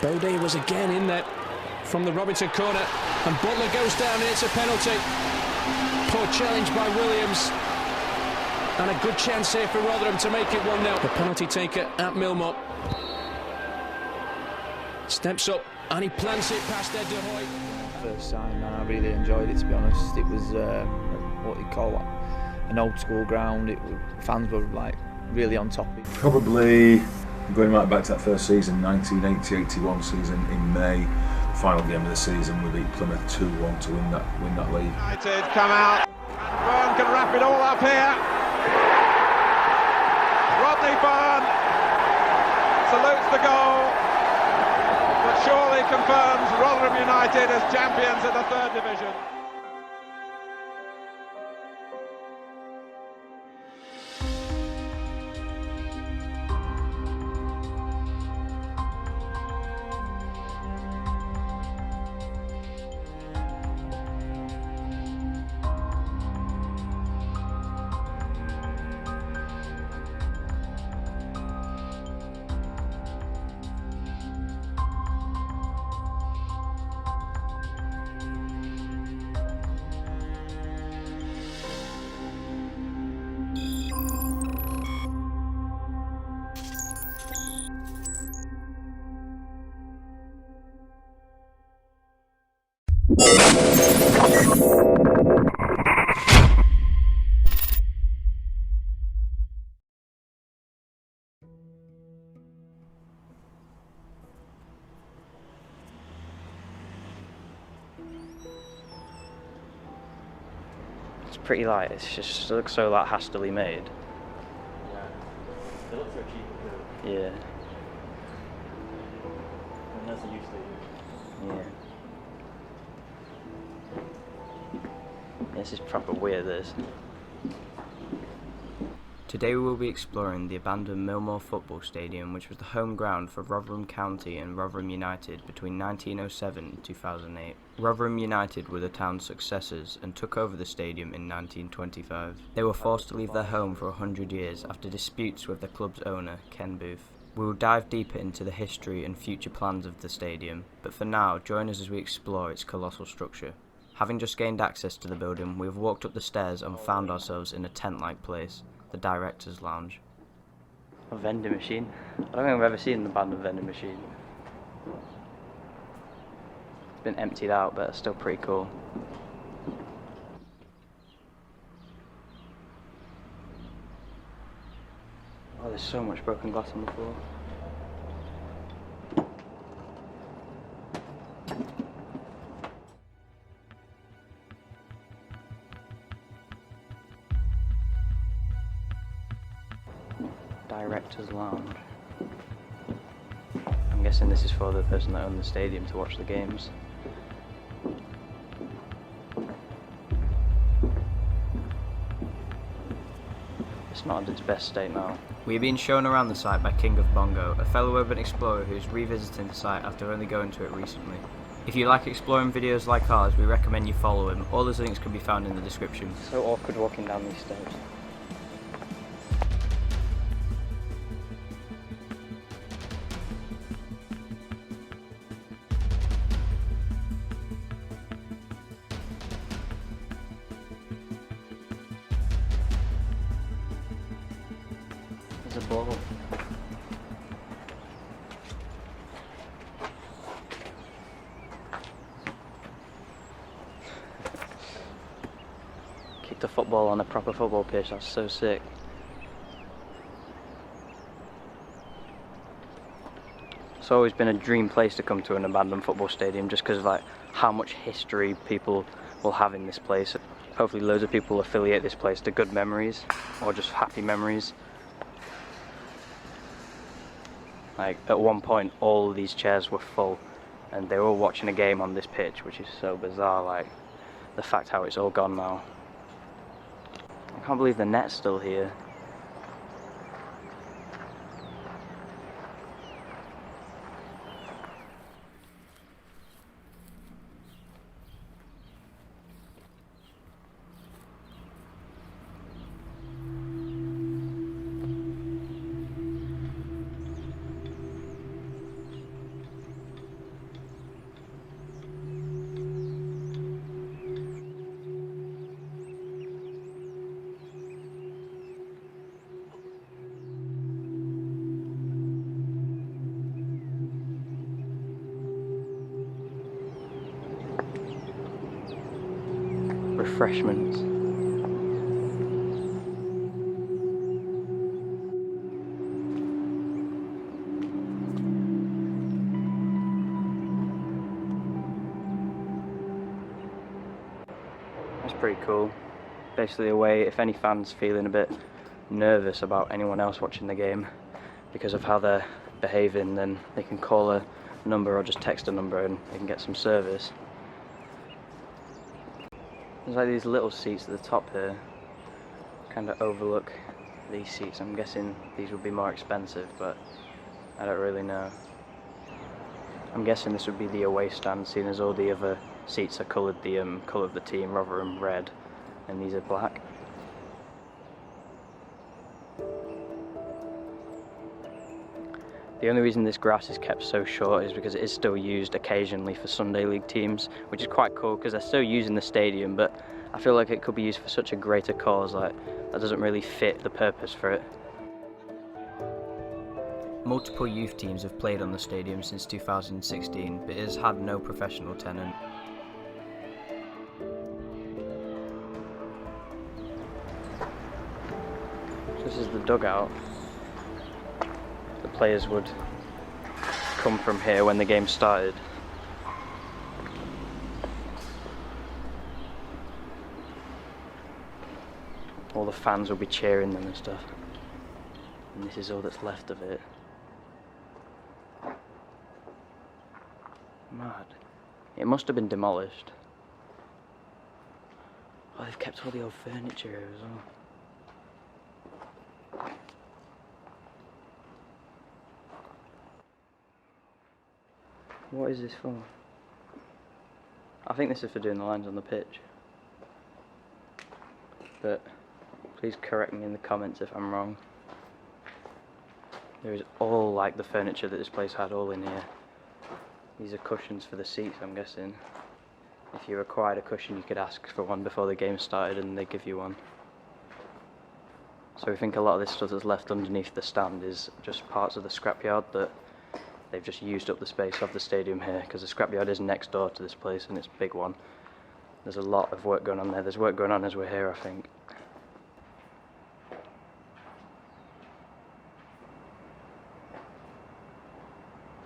Bode was again in there from the Robinson corner, and Butler goes down and it's a penalty. Poor challenge by Williams, and a good chance here for Rotherham to make it 1-0. The penalty taker at Millmoor steps up and he plants it past Ed De Hoy. First time, and I really enjoyed it, to be honest. It was what you call an old school ground. Fans were like really on top of it. Probably going right back to that first season, 1980-81 season in May. Final game of the season, we beat Plymouth 2-1 to win that league. United come out, and Byrne can wrap it all up here. Rodney Byrne salutes the goal, but surely confirms Rotherham United as champions of the 3rd Division. It's pretty light, it looks so like hastily made. Yeah, they look so cheap too. Yeah. And that's a used to. Yeah. This is proper weird, this. Today we will be exploring the abandoned Millmoor football stadium, which was the home ground for Rotherham County and Rotherham United between 1907 and 2008. Rotherham United were the town's successors and took over the stadium in 1925. They were forced to leave their home for 100 years after disputes with the club's owner, Ken Booth. We will dive deeper into the history and future plans of the stadium, but for now, join us as we explore its colossal structure. Having just gained access to the building, we have walked up the stairs and found ourselves in a tent-like place, the Director's Lounge. A vending machine? I don't think I've ever seen an abandoned vending machine. It's been emptied out, but it's still pretty cool. Oh, there's so much broken glass on the floor. Director's Lounge. I'm guessing this is for the person that owned the stadium to watch the games. It's not in its best state now. We are being shown around the site by King of Bongo, a fellow urban explorer who is revisiting the site after only going to it recently. If you like exploring videos like ours, we recommend you follow him. All his links can be found in the description. So awkward walking down these stairs. There's a ball. Kicked a football on a proper football pitch, that's so sick. It's always been a dream place to come to, an abandoned football stadium, just because of like how much history people will have in this place. Hopefully loads of people affiliate this place to good memories or just happy memories. Like at one point all of these chairs were full and they were all watching a game on this pitch, which is so bizarre, like the fact how it's all gone now. I can't believe the net's still here. refreshments. That's pretty cool. Basically a way, if any fans feeling a bit nervous about anyone else watching the game because of how they're behaving, then they can call a number or just text a number and they can get some service. There's like these little seats at the top here, kind of overlook these seats. I'm guessing these would be more expensive, but I don't really know. I'm guessing this would be the away stand, seeing as all the other seats are coloured the colour of the team, Rotherham red, and these are black. The only reason this grass is kept so short is because it is still used occasionally for Sunday League teams, which is quite cool because they're still using the stadium, but I feel like it could be used for such a greater cause, like that doesn't really fit the purpose for it. Multiple youth teams have played on the stadium since 2016, but it has had no professional tenant. This is the dugout. The players would come from here when the game started. All the fans will be cheering them and stuff. And this is all that's left of it. Mad. It must have been demolished. Oh, they've kept all the old furniture here as well. What is this for? I think this is for doing the lines on the pitch. But please correct me in the comments if I'm wrong. There is all like the furniture that this place had all in here. These are cushions for the seats, I'm guessing. If you required a cushion, you could ask for one before the game started and they'd give you one. So I think a lot of this stuff that's left underneath the stand is just parts of the scrapyard that they've just used up the space of the stadium here, because the scrapyard is next door to this place and it's a big one. There's a lot of work going on there. There's work going on as we're here, I think.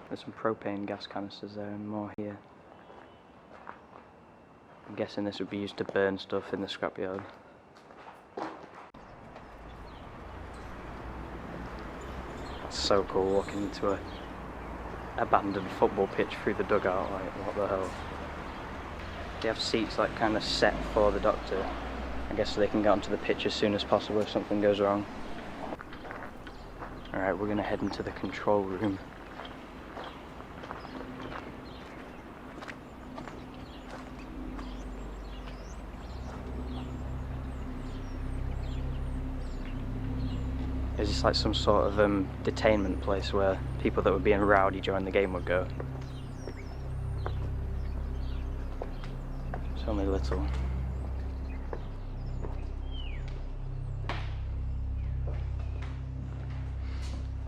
There's some propane gas canisters there and more here. I'm guessing this would be used to burn stuff in the scrapyard. That's so cool, walking into a abandoned football pitch through the dugout, like what the hell. They have seats like kind of set for the doctor, I guess, so they can get onto the pitch as soon as possible if something goes wrong. Alright, we're going to head into the control room. Is this like some sort of detainment place where people that were being rowdy during the game would go? It's only little.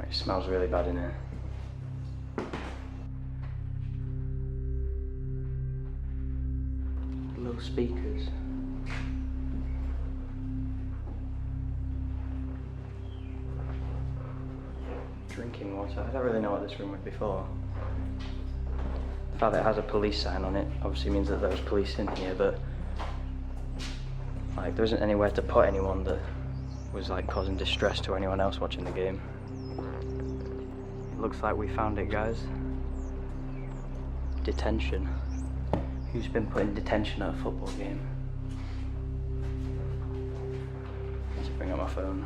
It smells really bad in here. Little speakers. Drinking water. I don't really know what this room would be for. The fact that it has a police sign on it obviously means that there was police in here, but like there isn't anywhere to put anyone that was like causing distress to anyone else watching the game. It looks like we found it, guys. Detention. Who's been put in detention at a football game? Let's bring up my phone.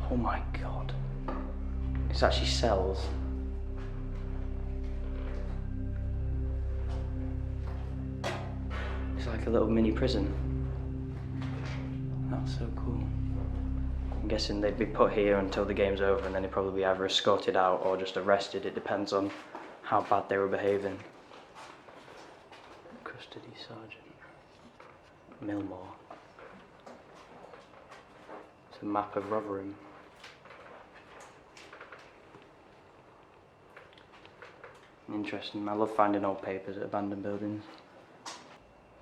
Oh my god. It's actually cells. It's like a little mini prison. That's so cool. I'm guessing they'd be put here until the game's over and then they'd probably be either escorted out or just arrested. It depends on how bad they were behaving. Custody Sergeant. Millmoor. It's a map of Rotherham. Interesting. I love finding old papers at abandoned buildings.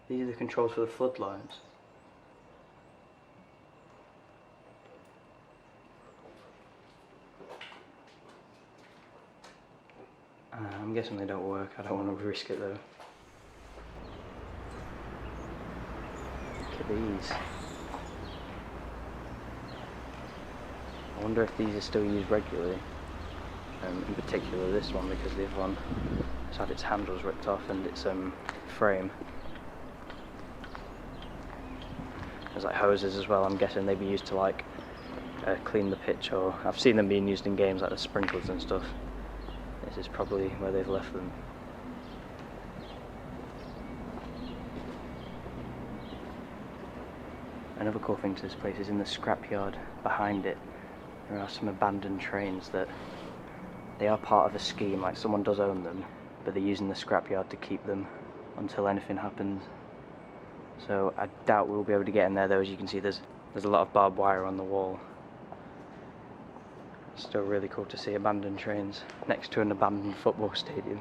These are the controls for the floodlights. I'm guessing they don't work. I don't want to risk it though. Look at these. I wonder if these are still used regularly. In particular this one, because the other one has had its handles ripped off and its frame. There's like hoses as well. I'm guessing they'd be used to like clean the pitch, or I've seen them being used in games like the sprinklers and stuff. This is probably where they've left them. Another cool thing to this place is in the scrapyard behind it. There are some abandoned trains that they are part of a scheme, like someone does own them, but they're using the scrapyard to keep them until anything happens. So I doubt we'll be able to get in there though. As you can see, there's a lot of barbed wire on the wall. Still really cool to see abandoned trains next to an abandoned football stadium.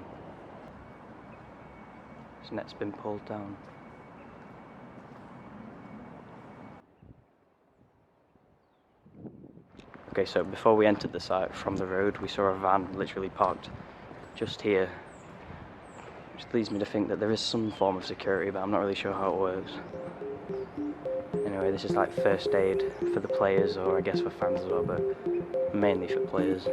This net's been pulled down. Okay, so before we entered the site from the road, we saw a van literally parked just here, which leads me to think that there is some form of security, but I'm not really sure how it works. Anyway, this is like first aid for the players, or I guess for fans as well, but mainly for players.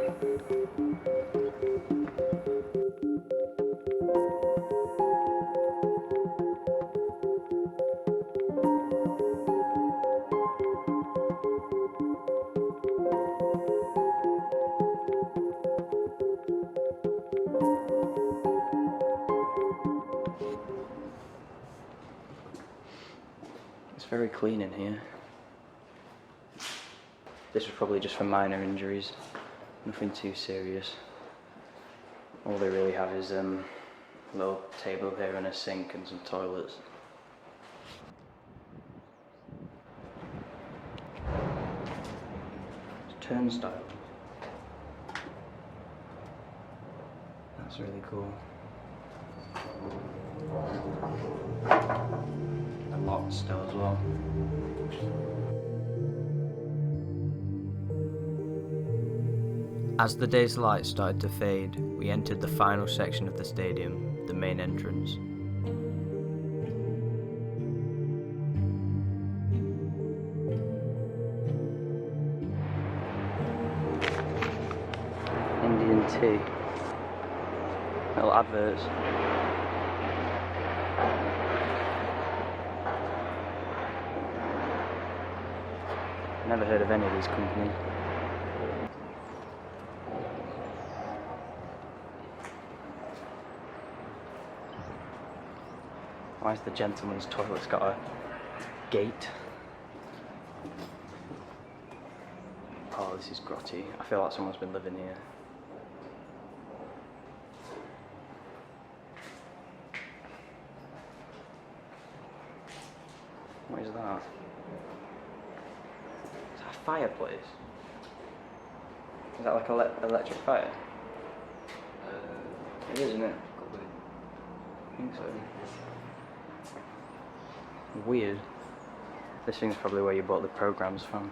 It's very clean in here. This was probably just for minor injuries, nothing too serious. All they really have is a little table here and a sink and some toilets. It's turnstile. That's really cool. A lock still as well. As the day's light started to fade, we entered the final section of the stadium, the main entrance. Indian tea. Little adverts. Never heard of any of these companies. Why has the gentleman's toilet's got a gate? Oh, this is grotty. I feel like someone's been living here. What is that? Is that a fireplace? Is that like electric fire? It is, isn't it? I think so. Weird. This thing's probably where you bought the programs from.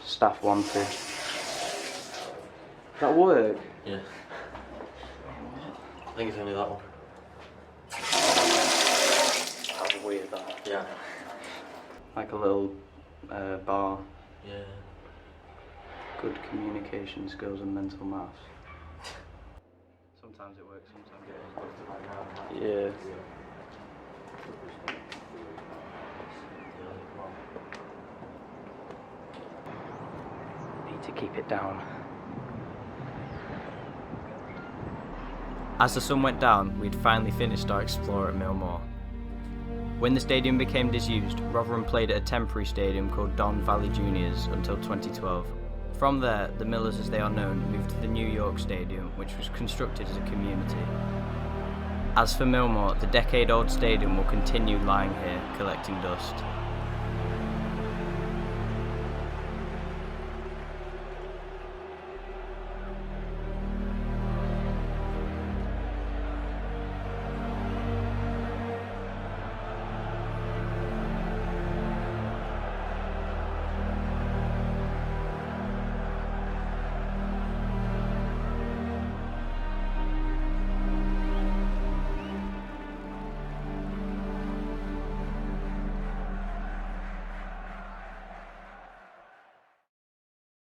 Staff wanted. Does that work? Yeah. I think it's only that one. That's weird, that. Yeah. Like a little bar. Yeah. Good communication skills and mental maths. Sometimes it works, sometimes it doesn't. Yeah. Need to keep it down. As the sun went down, we'd finally finished our explore at Millmoor. When the stadium became disused, Rotherham played at a temporary stadium called Don Valley Juniors until 2012. From there, the Millers, as they are known, moved to the New York Stadium, which was constructed as a community. As for Millmoor, the decade-old stadium will continue lying here, collecting dust.